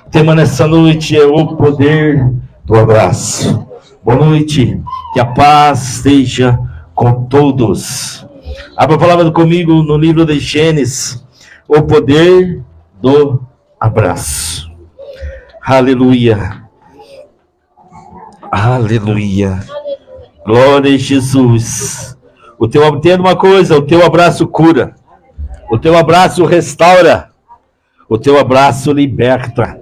O tema nessa noite é o poder do abraço. Boa noite, que a paz esteja com todos. Abra a palavra comigo no livro de Gênesis, o poder do abraço. Aleluia. Aleluia. Glória a Jesus. Entenda uma coisa, o teu abraço cura. O teu abraço restaura. O teu abraço liberta.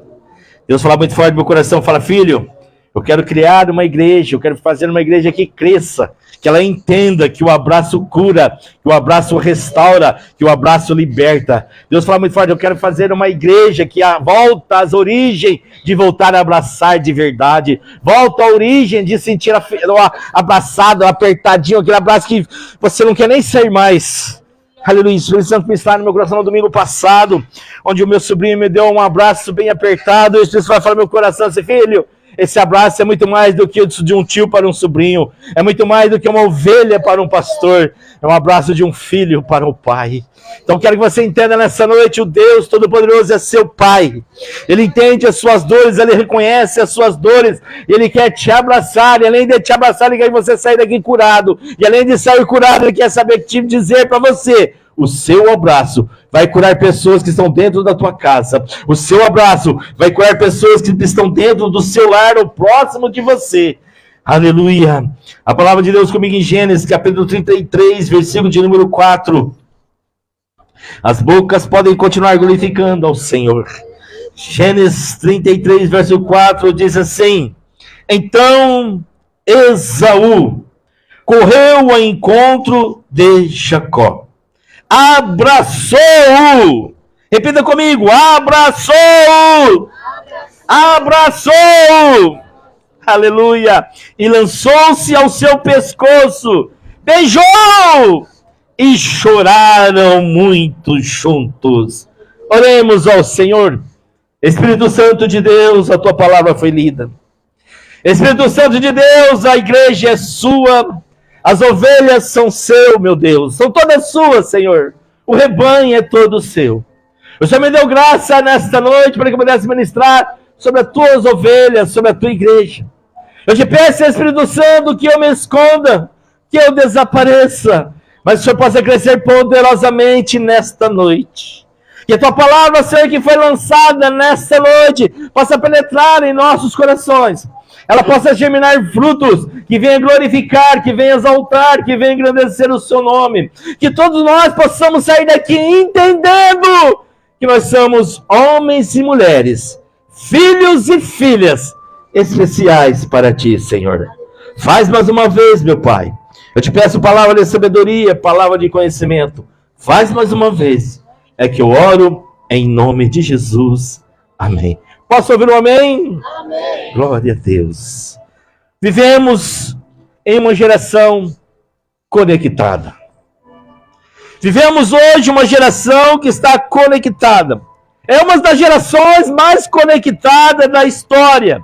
Deus fala muito forte no meu coração, fala: filho, eu quero criar uma igreja, eu quero fazer uma igreja que cresça, que ela entenda que o abraço cura, que o abraço restaura, que o abraço liberta. Deus fala muito forte: eu quero fazer uma igreja que volta às origens de voltar a abraçar de verdade, volta à origem de sentir abraçado, apertadinho, aquele abraço que você não quer nem sair mais. Aleluia. O Espírito Santo me está no meu coração no domingo passado, onde o meu sobrinho me deu um abraço bem apertado. O Espírito vai falar no meu coração assim: filho, esse abraço é muito mais do que o de um tio para um sobrinho, é muito mais do que uma ovelha para um pastor, é um abraço de um filho para o pai. Então quero que você entenda nessa noite: o Deus Todo-Poderoso é seu pai. Ele entende as suas dores, ele reconhece as suas dores, ele quer te abraçar, e além de te abraçar, ele quer que você saia daqui curado, e além de sair curado, ele quer saber te dizer para você: o seu abraço vai curar pessoas que estão dentro da tua casa. O seu abraço vai curar pessoas que estão dentro do seu lar ou próximo de você. Aleluia. A palavra de Deus comigo em Gênesis, capítulo 33, versículo de número 4. As bocas podem continuar glorificando ao Senhor. Gênesis 33, verso 4 diz assim: então Esaú correu ao encontro de Jacó, abraçou-o. Repita comigo: abraçou-o. Abraçou-o. Aleluia. E lançou-se ao seu pescoço, beijou e choraram muito juntos. Oremos ao Senhor. Espírito Santo de Deus, a tua palavra foi lida. Espírito Santo de Deus, a igreja é sua. As ovelhas são seu, meu Deus. São todas suas, Senhor. O rebanho é todo seu. O Senhor me deu graça nesta noite para que eu pudesse ministrar sobre as tuas ovelhas, sobre a tua igreja. Eu te peço, Espírito Santo, que eu me esconda, que eu desapareça, mas que o Senhor possa crescer poderosamente nesta noite. Que a tua palavra, Senhor, que foi lançada nesta noite, possa penetrar em nossos corações. Ela possa germinar frutos que venham glorificar, que venham exaltar, que venham engrandecer o seu nome. Que todos nós possamos sair daqui entendendo que nós somos homens e mulheres, filhos e filhas especiais para ti, Senhor. Faz mais uma vez, meu Pai. Eu te peço palavra de sabedoria, palavra de conhecimento. Faz mais uma vez. É que eu oro em nome de Jesus. Amém. Posso ouvir um amém? Amém. Glória a Deus. Vivemos em uma geração conectada. Vivemos hoje uma geração que está conectada. É uma das gerações mais conectadas da história.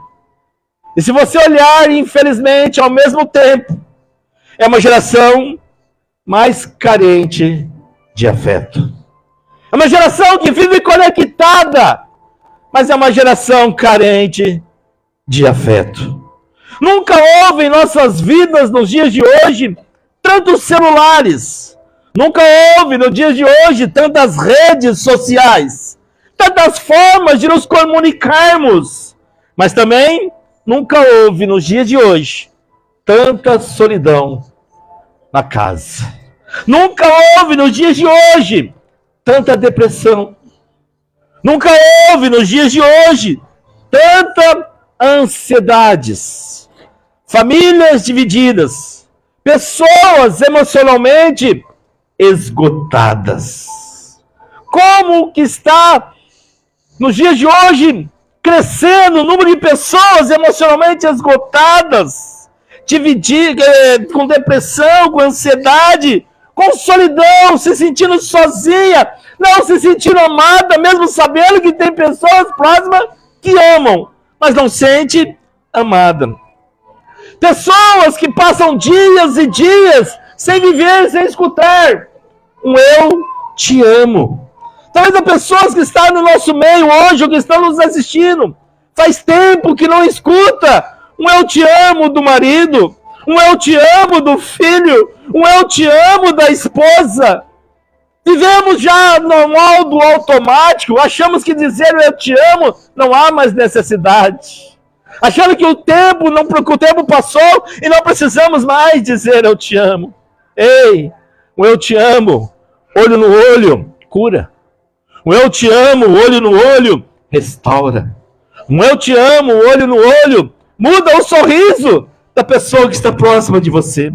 E se você olhar, infelizmente, ao mesmo tempo, é uma geração mais carente de afeto. É uma geração que vive conectada, mas é uma geração carente de afeto. Nunca houve em nossas vidas, nos dias de hoje, tantos celulares. Nunca houve, nos dias de hoje, tantas redes sociais. Tantas formas de nos comunicarmos. Mas também, nunca houve, nos dias de hoje, tanta solidão na casa. Nunca houve, nos dias de hoje, tanta depressão. Nunca houve, nos dias de hoje, tanta ansiedades. Famílias divididas. Pessoas emocionalmente esgotadas. Como que está, nos dias de hoje, crescendo o número de pessoas emocionalmente esgotadas, com depressão, com ansiedade, com solidão, se sentindo sozinha, não se sentindo amada, mesmo sabendo que tem pessoas próximas que amam, mas não sente amada. Pessoas que passam dias e dias sem viver, sem escutar um eu te amo. Talvez há pessoas que estão no nosso meio hoje, ou que estão nos assistindo, faz tempo que não escuta um eu te amo do marido, um eu te amo do filho, um eu te amo da esposa. Vivemos já no modo automático, achamos que dizer eu te amo não há mais necessidade. Achando que o tempo passou e não precisamos mais dizer eu te amo. Ei, o eu te amo, olho no olho, cura. O eu te amo, olho no olho, restaura. O eu te amo, olho no olho, muda o sorriso da pessoa que está próxima de você.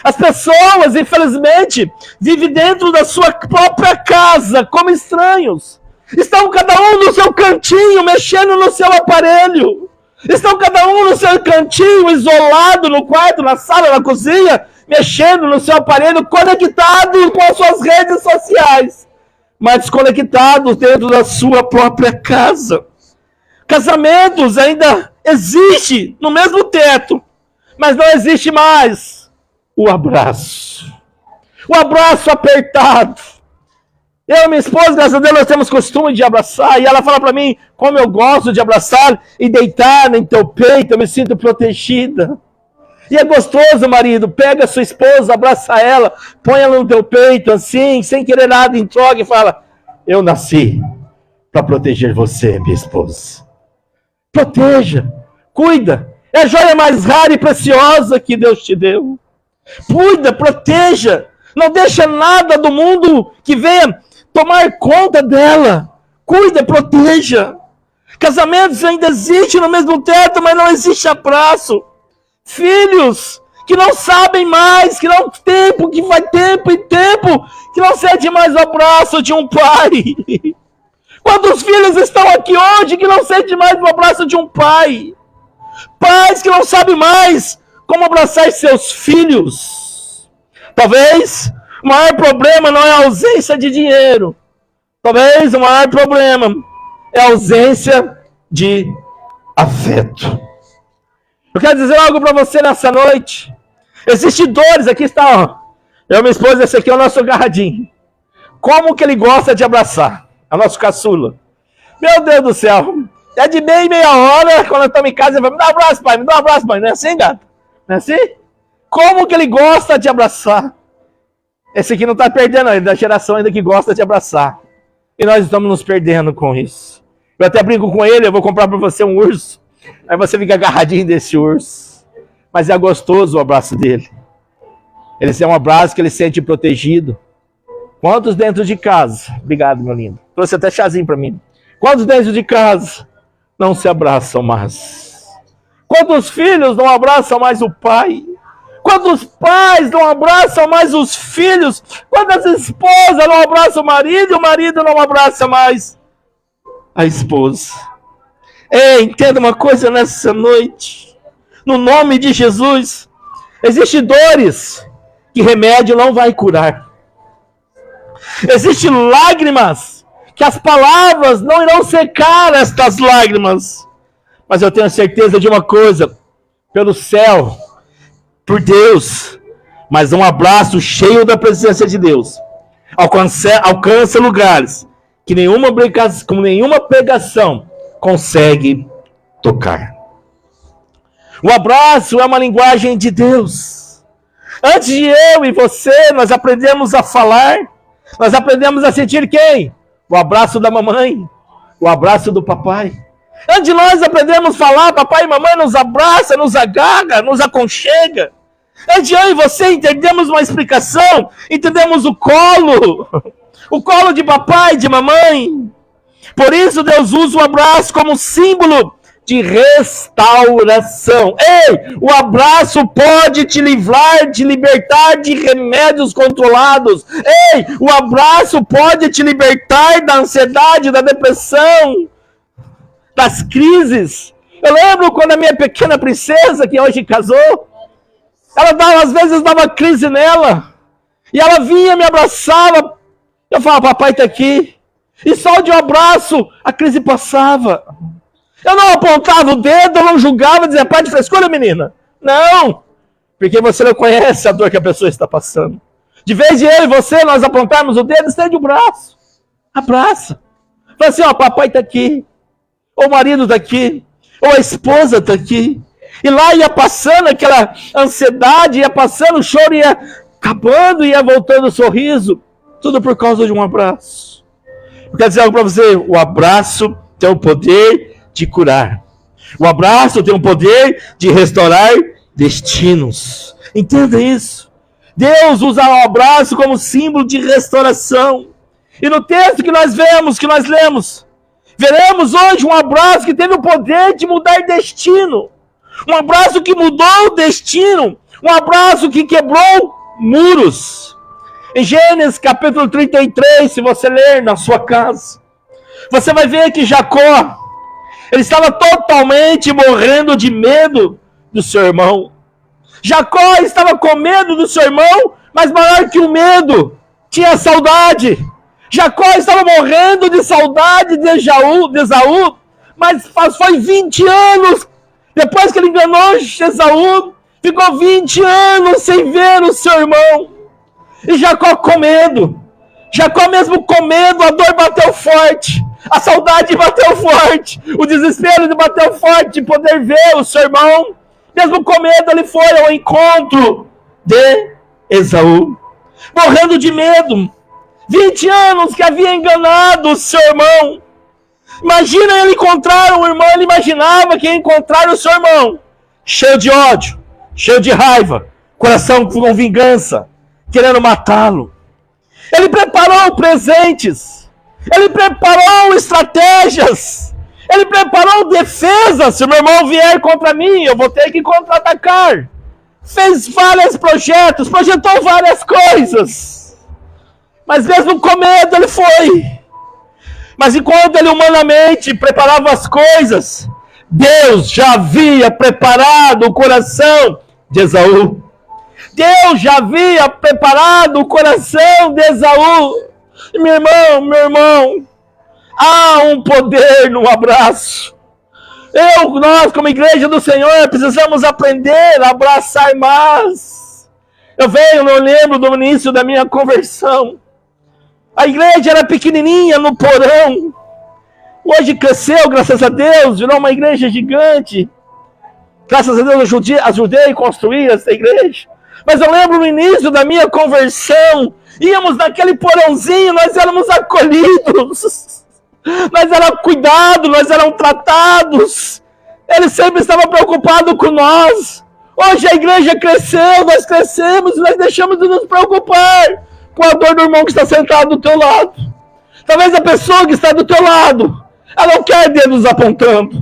As pessoas, infelizmente, vivem dentro da sua própria casa, como estranhos. Estão cada um no seu cantinho, mexendo no seu aparelho. Estão cada um no seu cantinho, isolado no quarto, na sala, na cozinha, mexendo no seu aparelho, conectado com as suas redes sociais, mas desconectados dentro da sua própria casa. Casamentos ainda existem no mesmo teto, mas não existe mais o abraço. O abraço apertado. Eu e minha esposa, graças a Deus, nós temos costume de abraçar. E ela fala para mim como eu gosto de abraçar e deitar em teu peito. Eu me sinto protegida. E é gostoso, marido. Pega a sua esposa, abraça ela, põe ela no teu peito, assim, sem querer nada em troca, e fala: eu nasci para proteger você, minha esposa. Proteja, cuida. É a joia mais rara e preciosa que Deus te deu. Cuida, proteja. Não deixa nada do mundo que venha tomar conta dela. Cuida, proteja. Casamentos ainda existem no mesmo teto, mas não existe abraço. Filhos que não sabem mais, que não tempo, que vai tempo e tempo, que não sente mais o abraço de um pai. Quantos filhos estão aqui hoje que não sentem mais o abraço de um pai? Pais que não sabem mais como abraçar seus filhos. Talvez o maior problema não é a ausência de dinheiro. Talvez o maior problema é a ausência de afeto. Eu quero dizer algo para você nessa noite. Existem dores, aqui está, ó. Eu e minha esposa, esse aqui é o nosso agarradinho. Como que ele gosta de abraçar? É o nosso caçula. Meu Deus do céu. É de meia hora, quando eu estou em casa, ele fala: me dá um abraço, pai, me dá um abraço, pai. Não é assim, gato? Não é assim? Como que ele gosta de abraçar? Esse aqui não está perdendo, ele é da geração ainda que gosta de abraçar. E nós estamos nos perdendo com isso. Eu até brinco com ele, eu vou comprar para você um urso. Aí você fica agarradinho desse urso. Mas é gostoso o abraço dele. Ele é um abraço que ele sente protegido. Quantos dentro de casa? Obrigado, meu lindo. Trouxe até chazinho para mim. Quantos dentro de casa não se abraçam mais? Quantos filhos não abraçam mais o pai? Quantos pais não abraçam mais os filhos? Quantas esposas não abraçam o marido e o marido não abraça mais a esposa? Ei, entenda uma coisa nessa noite. No nome de Jesus, existem dores que remédio não vai curar. Existem lágrimas que as palavras não irão secar estas lágrimas. Mas eu tenho certeza de uma coisa: pelo céu, por Deus, mas um abraço cheio da presença de Deus alcança lugares que nenhuma pregação consegue tocar. O abraço é uma linguagem de Deus. Antes de eu e você, nós aprendemos a falar, nós aprendemos a sentir quem? O abraço da mamãe, o abraço do papai. Antes de nós aprendemos a falar, papai e mamãe nos abraça, nos agarra, nos aconchega. Antes de eu e você entendemos uma explicação, entendemos o colo de papai e de mamãe. Por isso Deus usa o abraço como símbolo de restauração. Ei, o abraço pode te libertar de remédios controlados. Ei, o abraço pode te libertar da ansiedade, da depressão, das crises. Eu lembro quando a minha pequena princesa, que hoje casou, ela às vezes dava crise nela, e ela vinha, me abraçava, eu falava: papai está aqui. E só de um abraço a crise passava. Eu não apontava o dedo, eu não julgava, dizia: pai de frescura, menina. Não, porque você não conhece a dor que a pessoa está passando. De vez de eu e você, nós apontarmos o dedo, estende o braço. Abraça. Fala assim, ó, papai está aqui. Ou o marido está aqui. Ou a esposa está aqui. E lá ia passando aquela ansiedade, ia passando o choro, ia acabando, ia voltando o sorriso. Tudo por causa de um abraço. Eu quero dizer algo para você. O abraço tem o poder de curar. O abraço tem o poder de restaurar destinos. Entenda isso. Deus usa o abraço como símbolo de restauração. E no texto que nós vemos, que nós lemos, veremos hoje um abraço que teve o poder de mudar destino. Um abraço que mudou o destino. Um abraço que quebrou muros. Em Gênesis capítulo 33, se você ler na sua casa, você vai ver que Jacó, ele estava totalmente morrendo de medo do seu irmão. Jacó estava com medo do seu irmão, mas maior que o medo, tinha saudade. Jacó estava morrendo de saudade de Esaú, mas foi 20 anos, depois que ele enganou Esaú, ficou 20 anos sem ver o seu irmão. E Jacó com medo. Jacó mesmo com medo, a dor bateu forte. A saudade bateu forte. O desespero bateu forte de poder ver o seu irmão. Mesmo com medo, ele foi ao encontro de Esaú. Morrendo de medo. 20 anos que havia enganado o seu irmão. Imagina ele encontrar o irmão. Ele imaginava que ia encontrar o seu irmão. Cheio de ódio. Cheio de raiva. Coração com vingança. Querendo matá-lo. Ele preparou presentes. Ele preparou estratégias. Ele preparou defesas. Se o meu irmão vier contra mim, eu vou ter que contra-atacar. Fez vários projetos. Projetou várias coisas. Mas mesmo com medo ele foi. Mas enquanto ele humanamente preparava as coisas, Deus já havia preparado o coração de Esaú. Deus já havia preparado o coração de Esaú. Meu irmão, há um poder no abraço. Nós como igreja do Senhor, precisamos aprender a abraçar mais. Eu lembro do início da minha conversão. A igreja era pequenininha no porão. Hoje cresceu, graças a Deus, virou uma igreja gigante. Graças a Deus eu ajudei a construir essa igreja. Mas eu lembro no início da minha conversão, íamos naquele porãozinho, nós éramos acolhidos, nós éramos cuidados, nós éramos tratados. Ele sempre estava preocupado com nós. Hoje a igreja cresceu, nós crescemos e nós deixamos de nos preocupar com a dor do irmão que está sentado do teu lado. Talvez a pessoa que está do teu lado, ela não quer dedos apontando,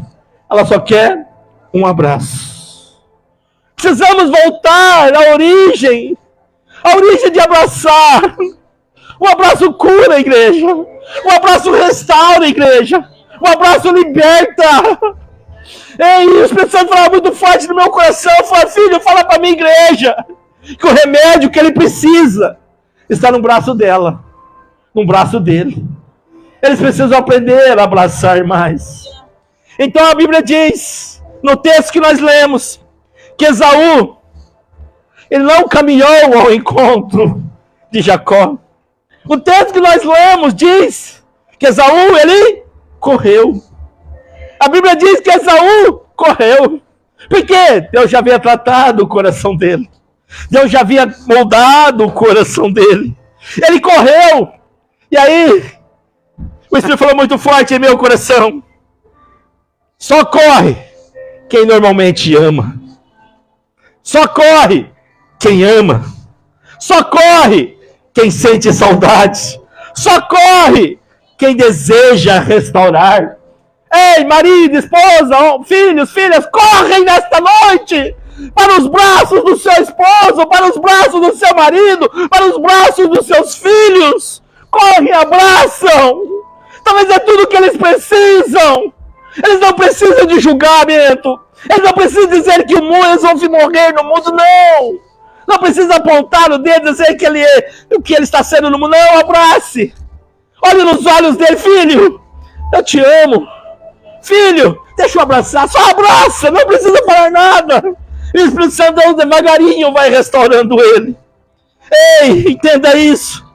ela só quer um abraço. Precisamos voltar à origem de abraçar. O abraço cura a igreja. O abraço restaura a igreja. O abraço liberta. Ei, o Espírito Santo falava muito forte no meu coração. Fala, filho, fala para minha igreja que o remédio que ele precisa está no braço dela, no braço dele. Eles precisam aprender a abraçar mais. Então a Bíblia diz, no texto que nós lemos, que Esaú, ele não caminhou ao encontro de Jacó. O texto que nós lemos diz que Esaú, ele correu. A Bíblia diz que Esaú correu. Porque Deus já havia tratado o coração dele. Deus já havia moldado o coração dele. Ele correu. E aí, o Espírito falou muito forte em meu coração. Só corre quem normalmente ama. Só corre quem ama. Só corre quem sente saudade. Só corre quem deseja restaurar. Ei, marido, esposa, filhos, filhas, correm nesta noite para os braços do seu esposo, para os braços do seu marido, para os braços dos seus filhos. Correm e abraçam. Talvez é tudo que eles precisam. Eles não precisam de julgamento. Eles não precisam dizer que eles vão morrer no mundo, não. Não precisa apontar o dedo e dizer que o que ele está sendo no mundo. Não, abrace. Olhe nos olhos dele, filho. Eu te amo. Filho, deixa eu abraçar. Só abraça, não precisa falar nada. E o Espírito Santo devagarinho vai restaurando ele. Ei, entenda isso.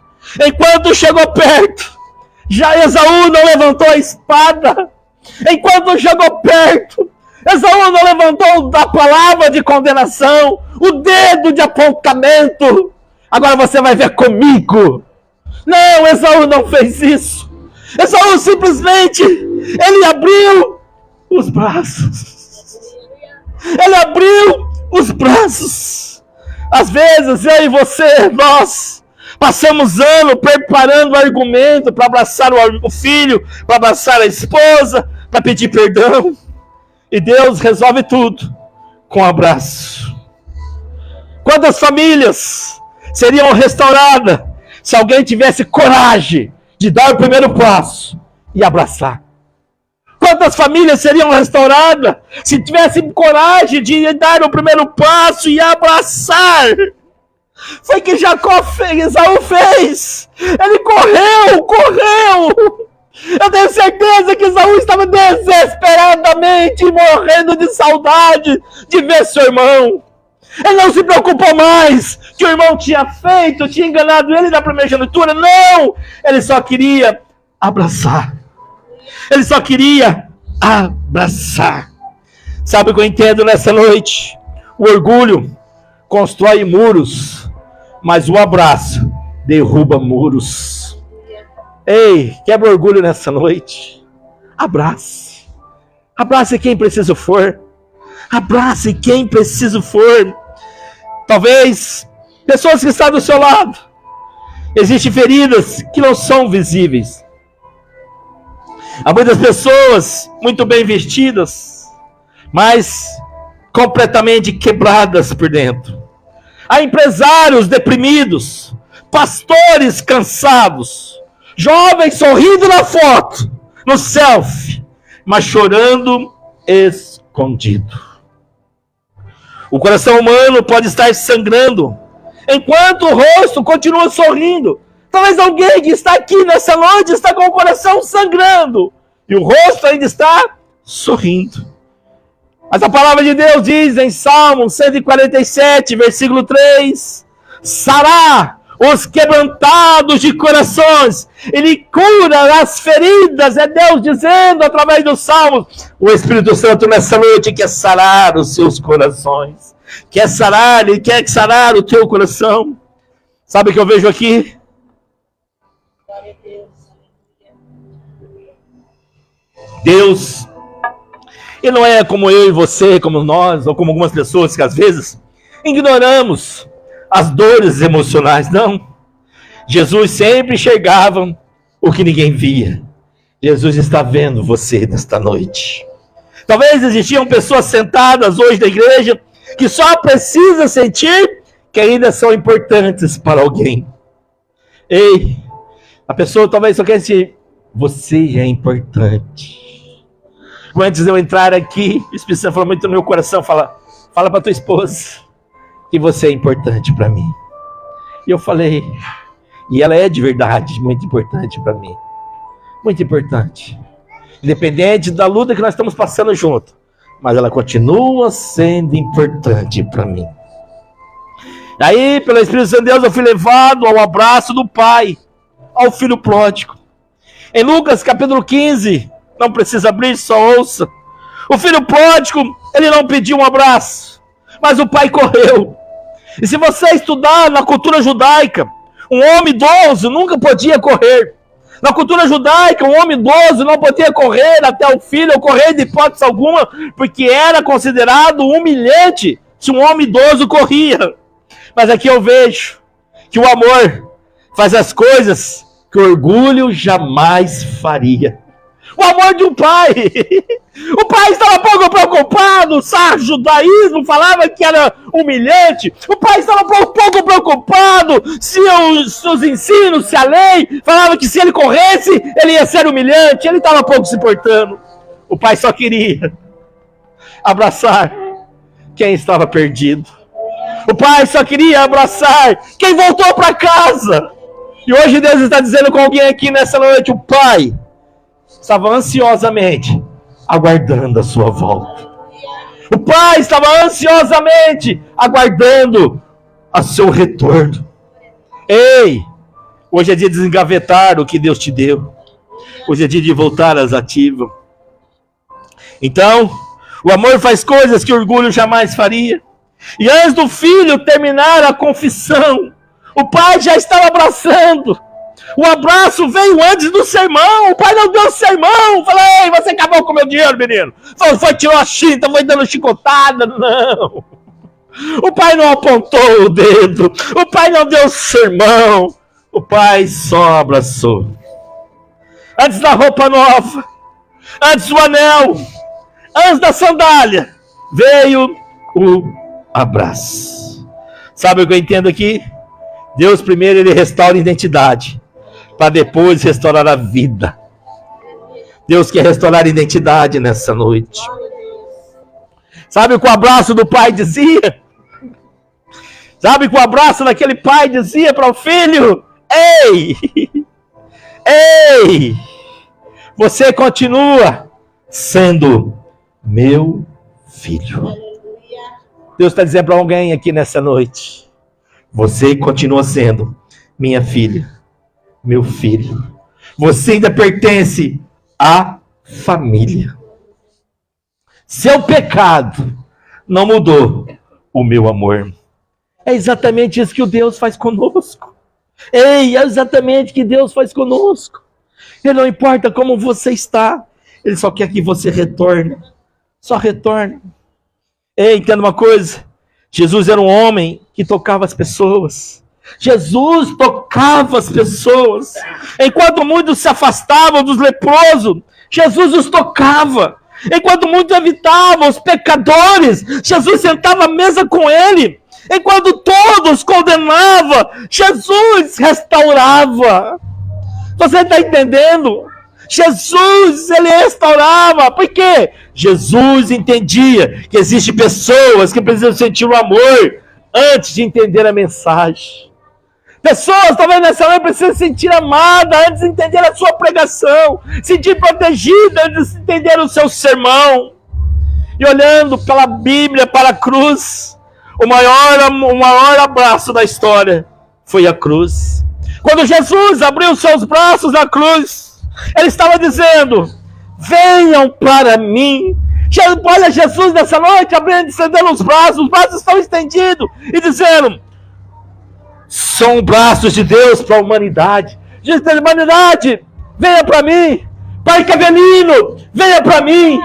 Enquanto chegou perto, Já Esaú não levantou a espada enquanto chegou perto. Esaú não levantou a palavra de condenação, o dedo de apontamento. Agora você vai ver comigo. Não, Esaú não fez isso. Esaú simplesmente, ele abriu os braços. Ele abriu os braços. Às vezes, eu e você, nós passamos anos preparando o argumento para abraçar o filho, para abraçar a esposa, para pedir perdão. E Deus resolve tudo com um abraço. Quantas famílias seriam restauradas se alguém tivesse coragem de dar o primeiro passo e abraçar? Quantas famílias seriam restauradas se tivessem coragem de dar o primeiro passo e abraçar? Foi o que Jacó fez, Esaú fez. Ele correu. Eu tenho certeza que Esaú estava desesperadamente morrendo de saudade de ver seu irmão. Ele não se preocupou mais que o irmão tinha enganado ele na primogenitura. Não! Ele só queria abraçar. Ele só queria abraçar. Sabe o que eu entendo nessa noite? O orgulho constrói muros, mas o abraço derruba muros. Ei, quebra o orgulho nessa noite. Abrace. Abrace quem preciso for. Abrace quem preciso for. Talvez pessoas que estão do seu lado. Existem feridas que não são visíveis. Há muitas pessoas muito bem vestidas, mas completamente quebradas por dentro. Há empresários deprimidos, pastores cansados, jovens sorrindo na foto, no selfie, mas chorando escondido. O coração humano pode estar sangrando, enquanto o rosto continua sorrindo. Talvez alguém que está aqui nessa noite está com o coração sangrando, e o rosto ainda está sorrindo. Mas a palavra de Deus diz em Salmo 147, versículo 3, sará os quebrantados de corações, Ele cura as feridas, é Deus dizendo através dos salmos. O Espírito Santo nessa noite quer sarar os seus corações, Ele quer sarar o teu coração. Sabe o que eu vejo aqui? Deus, Ele não é como eu e você, como nós, ou como algumas pessoas que às vezes ignoramos as dores emocionais, não. Jesus sempre enxergava o que ninguém via. Jesus está vendo você nesta noite. Talvez existiam pessoas sentadas hoje na igreja que só precisam sentir que ainda são importantes para alguém. Ei, a pessoa talvez só quer dizer, você é importante. Antes de eu entrar aqui, o Espírito Santo falou muito no meu coração, fala para tua esposa que você é importante para mim. E eu falei, e ela é de verdade muito importante para mim. Muito importante. Independente da luta que nós estamos passando junto, mas ela continua sendo importante para mim. Daí, pelo Espírito Santo de Deus, eu fui levado ao abraço do Pai, ao Filho pródigo. Em Lucas capítulo 15, não precisa abrir, só ouça. O filho pródigo, ele não pediu um abraço, mas o pai correu. E se você estudar na cultura judaica, um homem idoso nunca podia correr. Na cultura judaica, um homem idoso não podia correr até o filho, ou correr de hipótese alguma, porque era considerado humilhante se um homem idoso corria. Mas aqui eu vejo que o amor faz as coisas que o orgulho jamais faria. O amor de um pai. O pai estava pouco preocupado. O judaísmo falava que era humilhante. O pai estava pouco preocupado se os ensinos, se a lei falava que se ele corresse, ele ia ser humilhante. Ele estava pouco se importando. O pai só queria abraçar quem estava perdido. O pai só queria abraçar quem voltou para casa. E hoje Deus está dizendo com alguém aqui nessa noite, o pai estava ansiosamente aguardando a sua volta. O pai estava ansiosamente aguardando a seu retorno. Ei, hoje é dia de desengavetar o que Deus te deu. Hoje é dia de voltar às ativas. Então, o amor faz coisas que o orgulho jamais faria. E antes do filho terminar a confissão, o pai já estava abraçando. O abraço veio antes do sermão. O pai não deu sermão. Falei, ei, você acabou com o meu dinheiro, menino. Foi, tirou a chita, foi dando chicotada. Não. O pai não apontou o dedo. O pai não deu sermão. O pai só abraçou. Antes da roupa nova, antes do anel, antes da sandália, veio o abraço. Sabe o que eu entendo aqui? Deus primeiro ele restaura a identidade, para depois restaurar a vida. Deus quer restaurar a identidade nessa noite. Sabe o que o abraço do pai dizia? Sabe o que o abraço daquele pai dizia para o filho? Ei! Ei! Você continua sendo meu filho. Deus está dizendo para alguém aqui nessa noite: você continua sendo minha filha, meu filho. Você ainda pertence à família. Seu pecado não mudou o meu amor. É exatamente isso que o Deus faz conosco. Ei, é exatamente o que Deus faz conosco. Ele não importa como você está, Ele só quer que você retorne. Só retorne. Ei, entenda uma coisa. Jesus era um homem que tocava as pessoas. Jesus tocava as pessoas. Enquanto muitos se afastavam dos leprosos, Jesus os tocava. Enquanto muitos evitavam os pecadores, Jesus sentava à mesa com ele. Enquanto todos condenavam, Jesus restaurava. Você está entendendo? Jesus, ele restaurava. Por quê? Jesus entendia que existem pessoas que precisam sentir o amor antes de entender a mensagem. Pessoas, talvez nessa hora, precisam sentir amada antes de entender a sua pregação. Sentir protegida antes de entender o seu sermão. E olhando pela Bíblia, para a cruz, o maior abraço da história foi a cruz. Quando Jesus abriu seus braços na cruz, ele estava dizendo: venham para mim. Olha Jesus nessa noite abrindo e estendendo os braços estão estendidos e dizendo: são braços de Deus para a humanidade. Diz a humanidade: venha para mim. Pai Cavelino, venha para mim.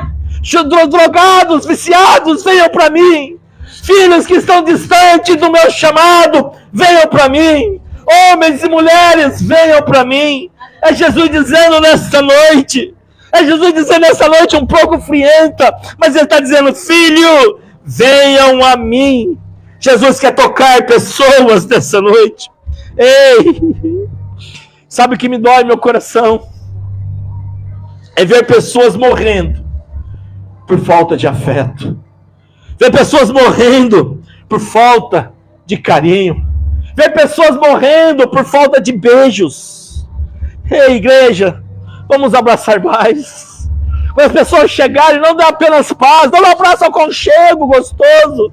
Drogados, viciados, venham para mim. Filhos que estão distantes do meu chamado, venham para mim. Homens e mulheres, venham para mim. É Jesus dizendo nesta noite. É Jesus dizendo nessa noite um pouco frienta, mas ele está dizendo: filho, venham a mim. Jesus quer tocar pessoas nessa noite. Ei, sabe o que me dói meu coração? É ver pessoas morrendo por falta de afeto. Ver pessoas morrendo por falta de carinho. Ver pessoas morrendo por falta de beijos. Ei, igreja, vamos abraçar mais. Quando as pessoas chegarem, não dá apenas paz, dá um abraço aconchego gostoso.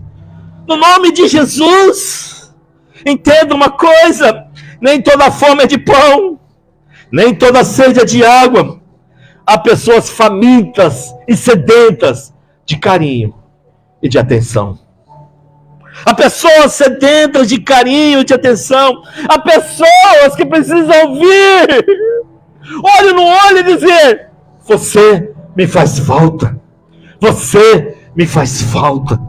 No nome de Jesus. Entenda uma coisa: nem toda fome é de pão, nem toda sede é de água. Há pessoas famintas e sedentas de carinho e de atenção. Há pessoas sedentas de carinho e de atenção. Há pessoas que precisam ouvir, olho no olho, e dizer: você me faz falta. Você me faz falta.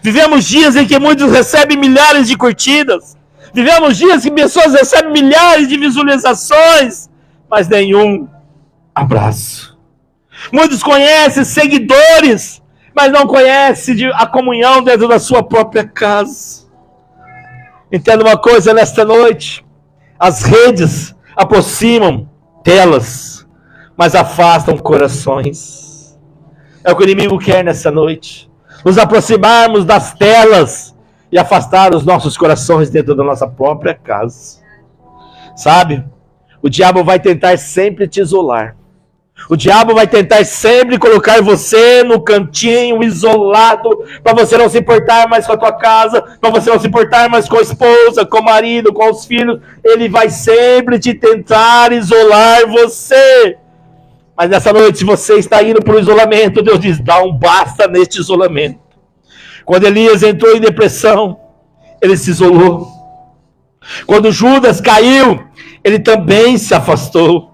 Vivemos dias em que muitos recebem milhares de curtidas. Vivemos dias que pessoas recebem milhares de visualizações, mas nenhum abraço. Muitos conhecem seguidores, mas não conhecem a comunhão dentro da sua própria casa. Entenda uma coisa nesta noite: as redes aproximam telas, mas afastam corações. É o que o inimigo quer nessa noite: nos aproximarmos das telas e afastar os nossos corações dentro da nossa própria casa. Sabe? O diabo vai tentar sempre te isolar. O diabo vai tentar sempre colocar você no cantinho, isolado, para você não se importar mais com a tua casa, para você não se importar mais com a esposa, com o marido, com os filhos. Ele vai sempre te tentar isolar você. Mas nessa noite, se você está indo para o isolamento, Deus diz, dá um basta neste isolamento. Quando Elias entrou em depressão, ele se isolou. Quando Judas caiu, ele também se afastou.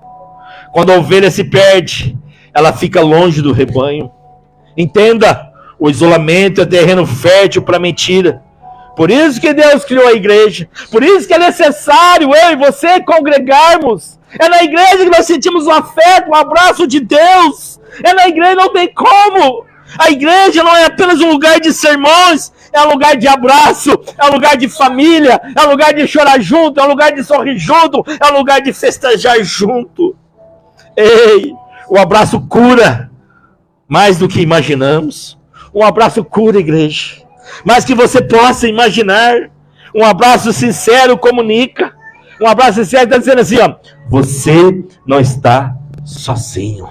Quando a ovelha se perde, ela fica longe do rebanho. Entenda, o isolamento é terreno fértil para mentira. Por isso que Deus criou a igreja. Por isso que é necessário eu e você congregarmos. É na igreja que nós sentimos o afeto, o abraço de Deus. É na igreja, não tem como. A igreja não é apenas um lugar de sermões, é um lugar de abraço, é um lugar de família, é um lugar de chorar junto, é um lugar de sorrir junto, é um lugar de festejar junto. Ei, o abraço cura mais do que imaginamos. Um abraço cura, igreja, mais que você possa imaginar. Um abraço sincero comunica. Um abraço sincero está dizendo assim, ó, você não está sozinho.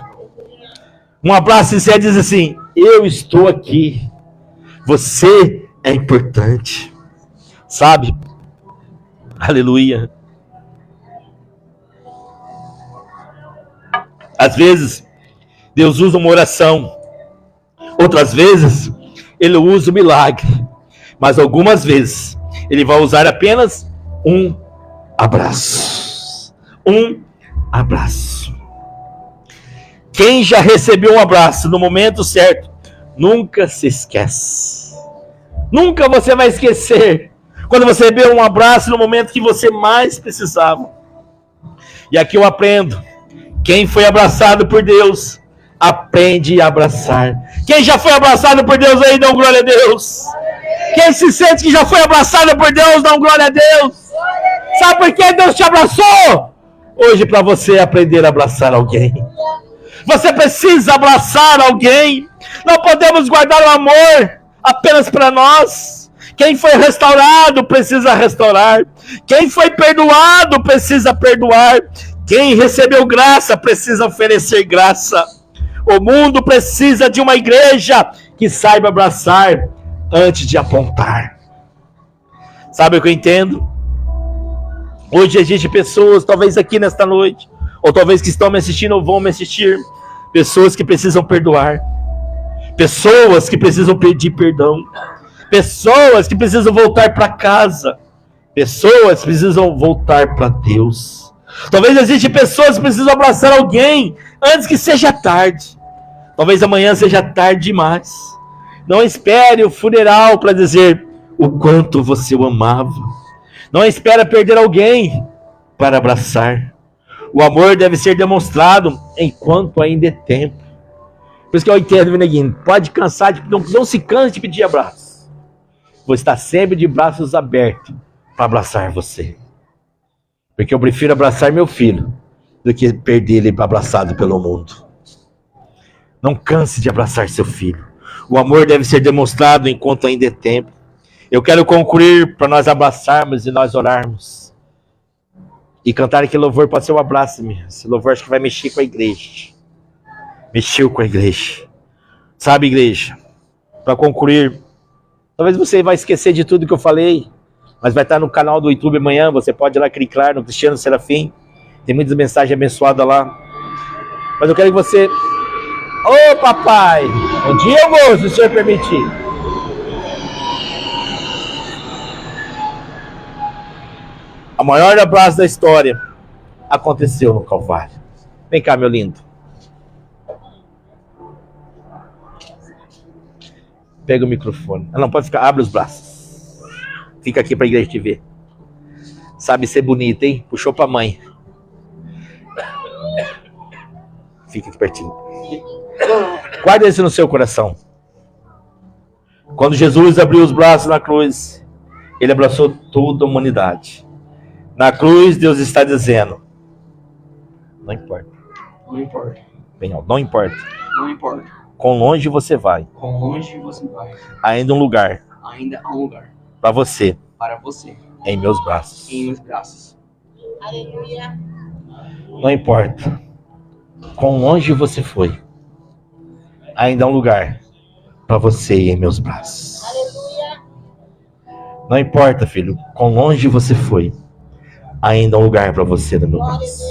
Um abraço sincero diz assim, eu estou aqui. Você é importante. Sabe? Aleluia. Às vezes, Deus usa uma oração. Outras vezes, Ele usa o milagre. Mas algumas vezes, Ele vai usar apenas um abraço. Um abraço. Quem já recebeu um abraço no momento certo, nunca se esquece. Nunca você vai esquecer quando você recebeu um abraço no momento que você mais precisava. E aqui eu aprendo. Quem foi abraçado por Deus, aprende a abraçar. Quem já foi abraçado por Deus aí, dá glória a Deus. Quem se sente que já foi abraçado por Deus, dá glória a Deus. Sabe por que Deus te abraçou? Hoje para você aprender a abraçar alguém. Você precisa abraçar alguém. Não podemos guardar o amor apenas para nós. Quem foi restaurado precisa restaurar. Quem foi perdoado precisa perdoar. Quem recebeu graça precisa oferecer graça. O mundo precisa de uma igreja que saiba abraçar antes de apontar. Sabe o que eu entendo? Hoje existem pessoas, talvez aqui nesta noite, ou talvez que estão me assistindo ou vão me assistir, pessoas que precisam perdoar, pessoas que precisam pedir perdão, pessoas que precisam voltar para casa, pessoas que precisam voltar para Deus. Talvez existem pessoas que precisam abraçar alguém antes que seja tarde. Talvez amanhã seja tarde demais. Não espere o funeral para dizer o quanto você o amava. Não espere perder alguém para abraçar. O amor deve ser demonstrado enquanto ainda é tempo. Por isso que eu entendo, neguinho, pode cansar, não se canse de pedir abraço. Vou estar sempre de braços abertos para abraçar você. Porque eu prefiro abraçar meu filho do que perder ele abraçado pelo mundo. Não canse de abraçar seu filho. O amor deve ser demonstrado enquanto ainda é tempo. Eu quero concluir para nós abraçarmos e nós orarmos. E cantar aquele louvor pode ser um abraço mesmo. Esse louvor acho que vai mexer com a igreja. Mexeu com a igreja. Sabe, igreja? Para concluir, talvez você vai esquecer de tudo que eu falei. Mas vai estar no canal do YouTube amanhã. Você pode ir lá clicar no Cristiano Serafim. Tem muitas mensagens abençoadas lá. Mas eu quero que você... Ô papai! Bom dia, moço, se o senhor permitir. A maior abraço da história aconteceu no Calvário. Vem cá, meu lindo. Pega o microfone. Não, pode ficar. Abre os braços. Fica aqui para a igreja te ver. Sabe ser bonita, hein? Puxou para a mãe. Fica aqui pertinho. Guarda isso no seu coração. Quando Jesus abriu os braços na cruz, Ele abraçou toda a humanidade. Na cruz, Deus está dizendo: não importa. Não importa. Bem alto, não importa. Não importa. Quão longe você vai. Quão longe você vai. Ainda um lugar. Ainda há um lugar. Para você. Para você. Em meus braços. Em meus braços. Aleluia. Não importa. quão longe você foi, ainda há um lugar para você em meus braços. Não importa, filho, quão longe você foi, ainda há um lugar para você no meu braço.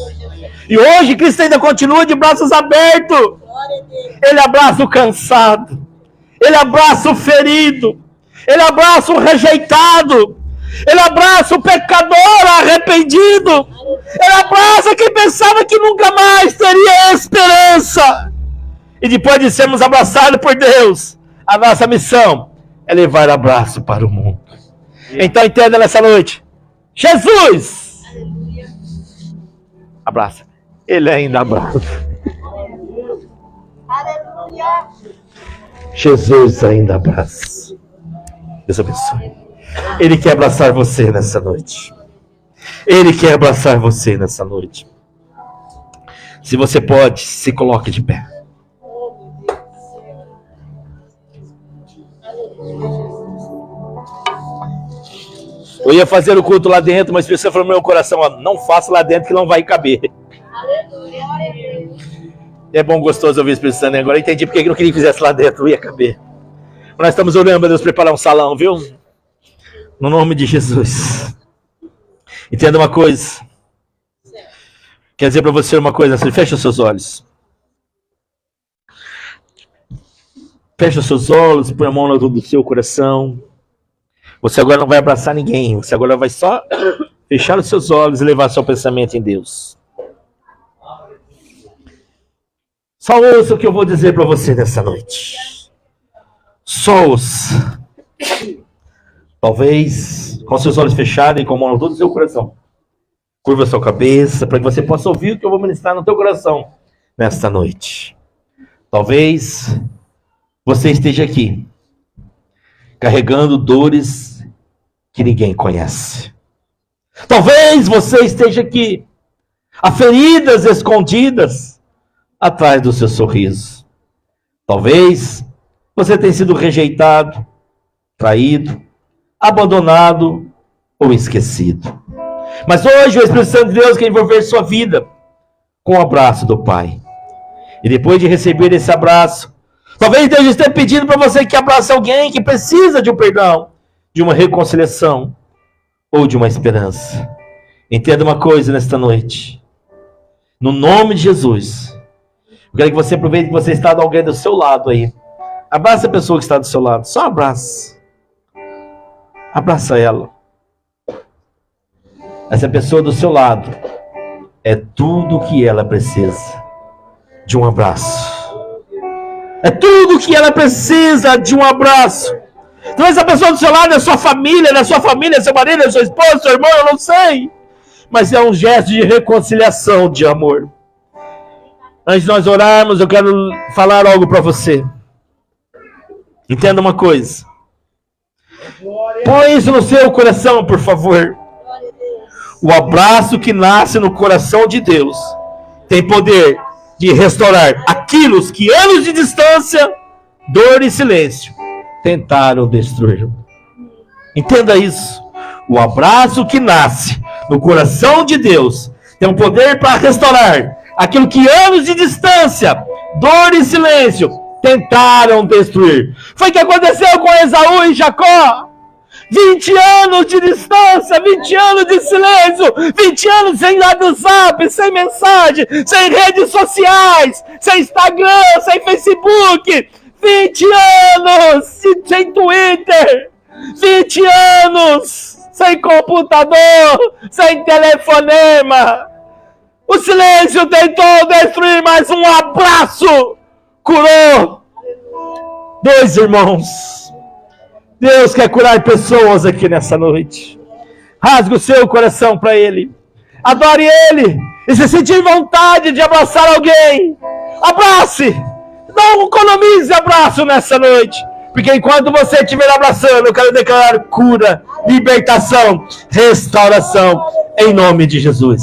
E hoje Cristo ainda continua de braços abertos. Ele abraça o cansado, Ele abraça o ferido, Ele abraça o rejeitado, Ele abraça o pecador arrependido, Ele abraça quem pensava que nunca mais teria esperança. E depois de sermos abraçados por Deus, a nossa missão é levar abraço para o mundo. Então entenda nessa noite, Jesus abraça, Ele ainda abraça. Jesus ainda abraça. Deus abençoe. Ele quer abraçar você nessa noite. Ele quer abraçar você nessa noite. Se você pode, se coloque de pé. Eu ia fazer o culto lá dentro, mas a pessoa falou no meu coração, ó, não faça lá dentro que não vai caber. É bom, gostoso ouvir o Espírito Santo. Agora eu entendi porque eu não queria que fizesse lá dentro, não ia caber. Nós estamos orando para Deus preparar um salão, viu? No nome de Jesus. Entenda uma coisa. Quer dizer para você uma coisa assim, fecha os seus olhos. Fecha os seus olhos, põe a mão no seu coração. Você agora não vai abraçar ninguém. Você agora vai só fechar os seus olhos e levar seu pensamento em Deus. Só ouça o que eu vou dizer para você nessa noite. Só ouça. Talvez com seus olhos fechados e com a mão em todo o seu coração. Curva a sua cabeça para que você possa ouvir o que eu vou ministrar no teu coração nesta noite. Talvez você esteja aqui carregando dores que ninguém conhece. Talvez você esteja aqui há feridas escondidas atrás do seu sorriso. Talvez você tenha sido rejeitado, traído, abandonado ou esquecido. Mas hoje o Espírito Santo de Deus quer envolver sua vida com o abraço do Pai. E depois de receber esse abraço, talvez Deus esteja pedindo para você que abrace alguém que precisa de um perdão, de uma reconciliação ou de uma esperança. Entenda uma coisa nesta noite. No nome de Jesus, eu quero que você aproveite que você está com alguém do seu lado aí. Abraça a pessoa que está do seu lado. Só abraça. Abraça ela. Essa pessoa do seu lado é tudo o que ela precisa de um abraço. É tudo o que ela precisa de um abraço. Então essa pessoa do seu lado é sua família, é seu marido, é sua esposa, seu irmão, eu não sei. Mas é um gesto de reconciliação, de amor. Antes de nós orarmos, eu quero falar algo para você. Entenda uma coisa. Põe isso no seu coração, por favor. O abraço que nasce no coração de Deus tem poder de restaurar aquilo que anos de distância, dor e silêncio tentaram destruir. Entenda isso. O abraço que nasce no coração de Deus tem um poder para restaurar aquilo que anos de distância, dor e silêncio tentaram destruir. Foi o que aconteceu com Esaú e Jacó. 20 anos de distância, 20 anos de silêncio, 20 anos sem WhatsApp, sem mensagem, sem redes sociais, sem Instagram, sem Facebook, 20 anos sem Twitter, 20 anos sem computador, sem telefonema. O silêncio tentou destruir, mas um abraço curou 2 irmãos. Deus quer curar pessoas aqui nessa noite. Rasgue o seu coração para Ele. Adore Ele. E se sentir vontade de abraçar alguém, abrace. Não economize abraço nessa noite. Porque enquanto você estiver abraçando, eu quero declarar cura, libertação, restauração. Em nome de Jesus.